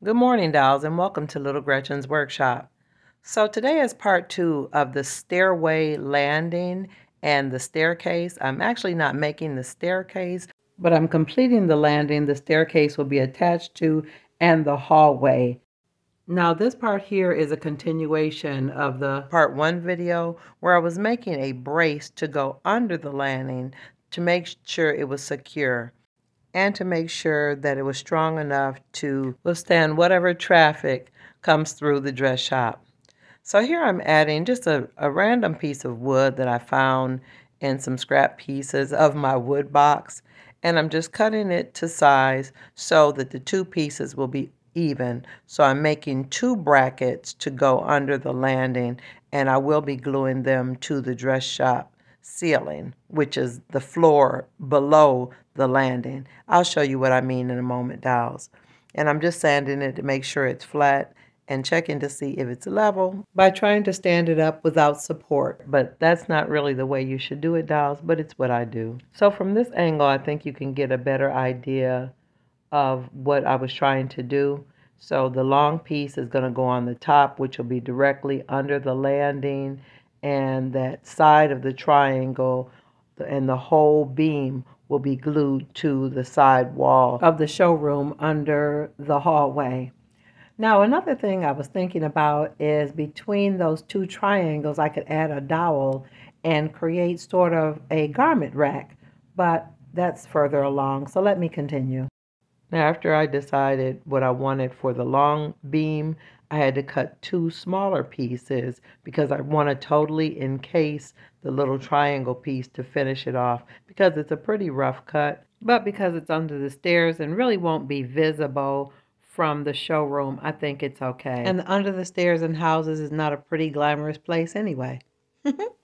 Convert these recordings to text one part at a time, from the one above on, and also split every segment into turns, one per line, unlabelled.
Good morning, dolls, and welcome to Little Gretchen's workshop. So today is part 2 of the stairway landing and the staircase. I'm actually not making the staircase, but I'm completing the landing the staircase will be attached to and the hallway. Now this part here is a continuation of the part 1 video where I was making a brace to go under the landing to make sure it was secure, and to make sure that it was strong enough to withstand whatever traffic comes through the dress shop. So here I'm adding just a random piece of wood that I found in some scrap pieces of my wood box, and I'm just cutting it to size so that the two pieces will be even. So I'm making two brackets to go under the landing, and I will be gluing them to the dress shop ceiling, which is the floor below the landing. I'll show you what I mean in a moment, dolls. And I'm just sanding it to make sure it's flat and checking to see if it's level by trying to stand it up without support. But that's not really the way you should do it, dolls, but it's what I do. So from this angle, I think you can get a better idea of what I was trying to do. So the long piece is going to go on the top, which will be directly under the landing, and that side of the triangle and the whole beam will be glued to the side wall of the showroom under the hallway. Now, another thing I was thinking about is between those two triangles, I could add a dowel and create sort of a garment rack, but that's further along, so let me continue. Now, after I decided what I wanted for the long beam, I had to cut two smaller pieces because I want to totally encase the little triangle piece to finish it off, because it's a pretty rough cut, but because it's under the stairs and really won't be visible from the showroom, I think it's okay. And under the stairs in houses is not a pretty glamorous place anyway.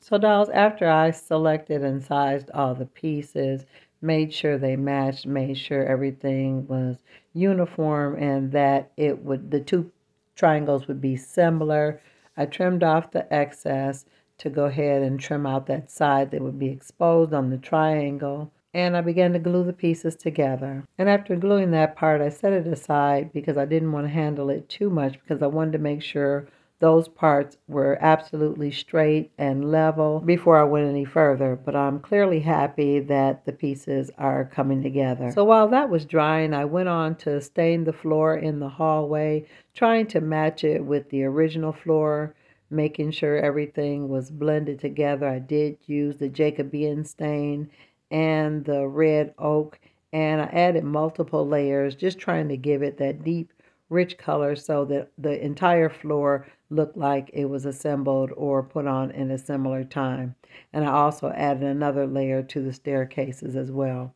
So dolls, after I selected and sized all the pieces, made sure they matched, made sure everything was uniform and that the two triangles would be similar, I trimmed off the excess to go ahead and trim out that side that would be exposed on the triangle. And I began to glue the pieces together. And after gluing that part, I set it aside because I didn't want to handle it too much, because I wanted to make sure those parts were absolutely straight and level before I went any further. But I'm clearly happy that the pieces are coming together. So while that was drying, I went on to stain the floor in the hallway, trying to match it with the original floor, making sure everything was blended together. I did use the Jacobean stain and the red oak, and I added multiple layers, just trying to give it that deep rich color so that the entire floor looked like it was assembled or put on in a similar time. And I also added another layer to the staircases as well.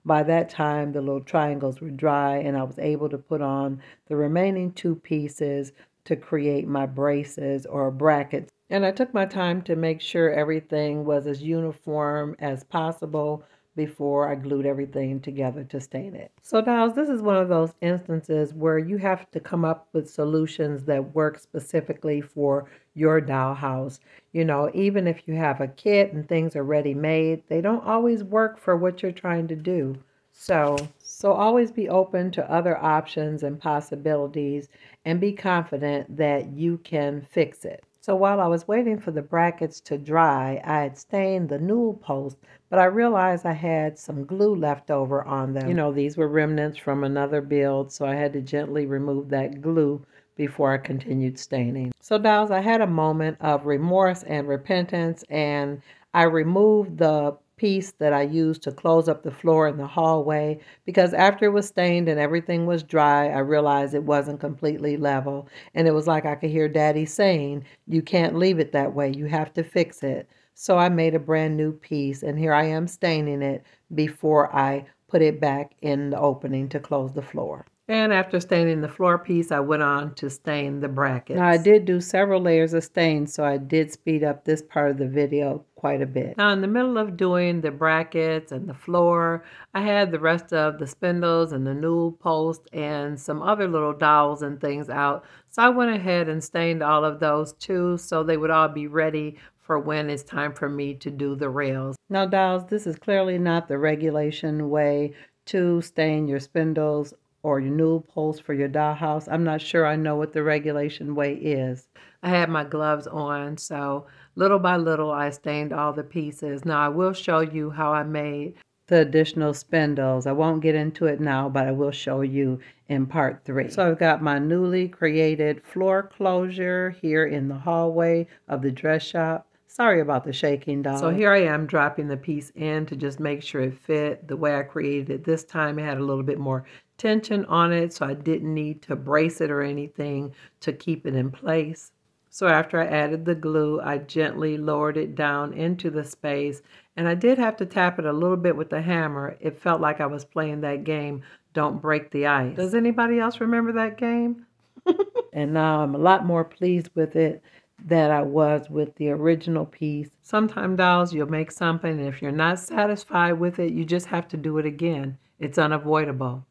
By that time, the little triangles were dry, and I was able to put on the remaining two pieces to create my braces or brackets. And I took my time to make sure everything was as uniform as possible before I glued everything together to stain it. So dolls, this is one of those instances where you have to come up with solutions that work specifically for your dollhouse. You know, even if you have a kit and things are ready made, they don't always work for what you're trying to do. So always be open to other options and possibilities, and be confident that you can fix it. So while I was waiting for the brackets to dry, I had stained the newel post, but I realized I had some glue left over on them. You know, these were remnants from another build, so I had to gently remove that glue before I continued staining. So dolls, I had a moment of remorse and repentance, and I removed the piece that I used to close up the floor in the hallway, because after it was stained and everything was dry, I realized it wasn't completely level. And it was like I could hear Daddy saying, you can't leave it that way, you have to fix it. So I made a brand new piece, and here I am staining it before I put it back in the opening to close the floor. And after staining the floor piece, I went on to stain the brackets. Now, I did do several layers of stain, so I did speed up this part of the video quite a bit. Now, in the middle of doing the brackets and the floor, I had the rest of the spindles and the newel post and some other little dowels and things out. So I went ahead and stained all of those too, so they would all be ready for when it's time for me to do the rails. Now, dolls, this is clearly not the regulation way to stain your spindles or your newel post for your dollhouse. I'm not sure I know what the regulation weight is. I had my gloves on, so little by little I stained all the pieces. Now I will show you how I made the additional spindles. I won't get into it now, but I will show you in part 3. So I've got my newly created floor closure here in the hallway of the dress shop. Sorry about the shaking, doll. So here I am dropping the piece in to just make sure it fit the way I created it. This time it had a little bit more tension on it, so I didn't need to brace it or anything to keep it in place. So after I added the glue, I gently lowered it down into the space, and I did have to tap it a little bit with the hammer. It felt like I was playing that game, Don't Break the Ice. Does anybody else remember that game? And now I'm a lot more pleased with it than I was with the original piece. Sometimes, dolls, you'll make something, and if you're not satisfied with it, you just have to do it again. It's unavoidable.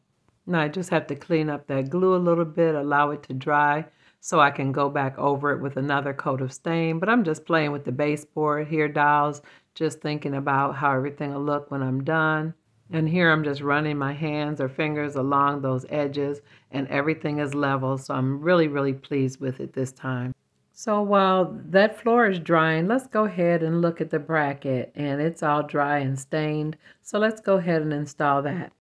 Now I just have to clean up that glue a little bit, allow it to dry, so I can go back over it with another coat of stain. But I'm just playing with the baseboard here, dolls, just thinking about how everything will look when I'm done. And here I'm just running my hands or fingers along those edges, and everything is level, so I'm really, really pleased with it this time. So while that floor is drying, let's go ahead and look at the bracket, and it's all dry and stained. So let's go ahead and install that.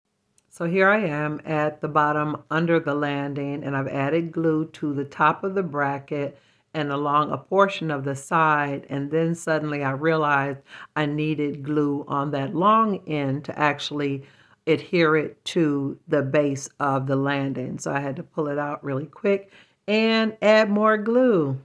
So here I am at the bottom under the landing, and I've added glue to the top of the bracket and along a portion of the side, and then suddenly I realized I needed glue on that long end to actually adhere it to the base of the landing. So I had to pull it out really quick and add more glue.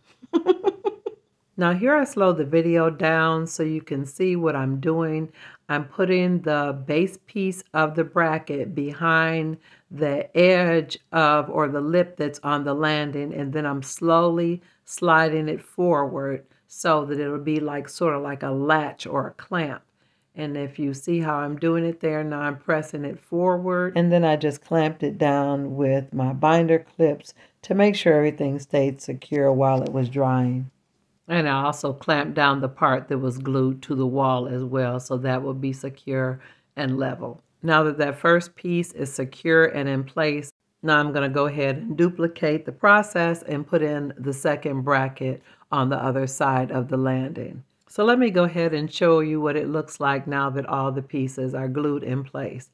Now here I slowed the video down so you can see what I'm doing. I'm putting the base piece of the bracket behind the edge of, or the lip that's on the landing, and then I'm slowly sliding it forward so that it'll be like sort of like a latch or a clamp. And if you see how I'm doing it there, now I'm pressing it forward, and then I just clamped it down with my binder clips to make sure everything stayed secure while it was drying. And I also clamped down the part that was glued to the wall as well, so that will be secure and level. Now that that first piece is secure and in place, now I'm going to go ahead and duplicate the process and put in the second bracket on the other side of the landing. So let me go ahead and show you what it looks like now that all the pieces are glued in place.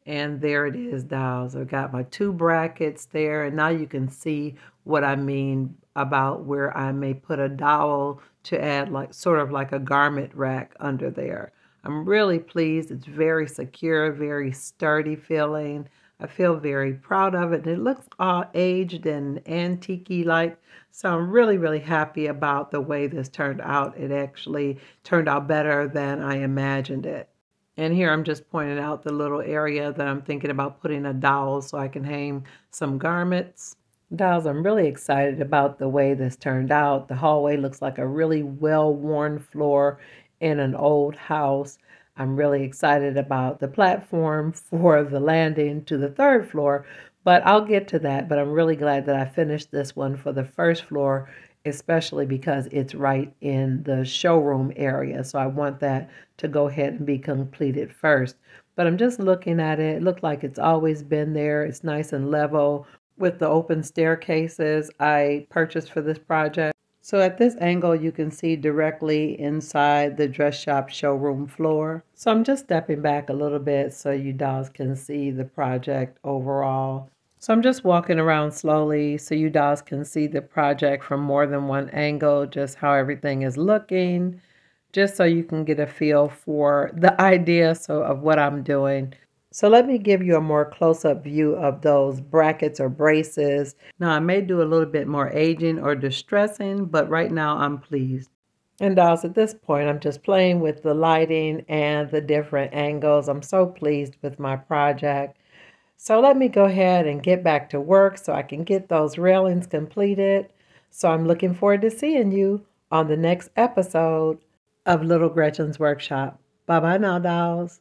And there it is, dolls. I've got my 2 brackets there, and now you can see what I mean about where I may put a dowel to add like sort of like a garment rack under there. I'm really pleased. It's very secure, very sturdy feeling. I feel very proud of it. And it looks all aged and antique-y like. So I'm really, really happy about the way this turned out. It actually turned out better than I imagined it. And here I'm just pointing out the little area that I'm thinking about putting a dowel so I can hang some garments. Dolls, I'm really excited about the way this turned out. The hallway looks like a really well-worn floor in an old house. I'm really excited about the platform for the landing to the 3rd floor, but I'll get to that. But I'm really glad that I finished this one for the 1st floor, especially because it's right in the showroom area. So I want that to go ahead and be completed first. But I'm just looking at it. It looked like it's always been there. It's nice and level with the open staircases I purchased for this project. So at this angle, you can see directly inside the dress shop showroom floor. So I'm just stepping back a little bit so you dolls can see the project overall. So I'm just walking around slowly so you dolls can see the project from more than one angle, just how everything is looking, just so you can get a feel for the idea of what I'm doing. So let me give you a more close-up view of those brackets or braces. Now I may do a little bit more aging or distressing, but right now I'm pleased. And dolls, at this point, I'm just playing with the lighting and the different angles. I'm so pleased with my project. So let me go ahead and get back to work so I can get those railings completed. So I'm looking forward to seeing you on the next episode of Little Gretchen's Workshop. Bye-bye now, dolls.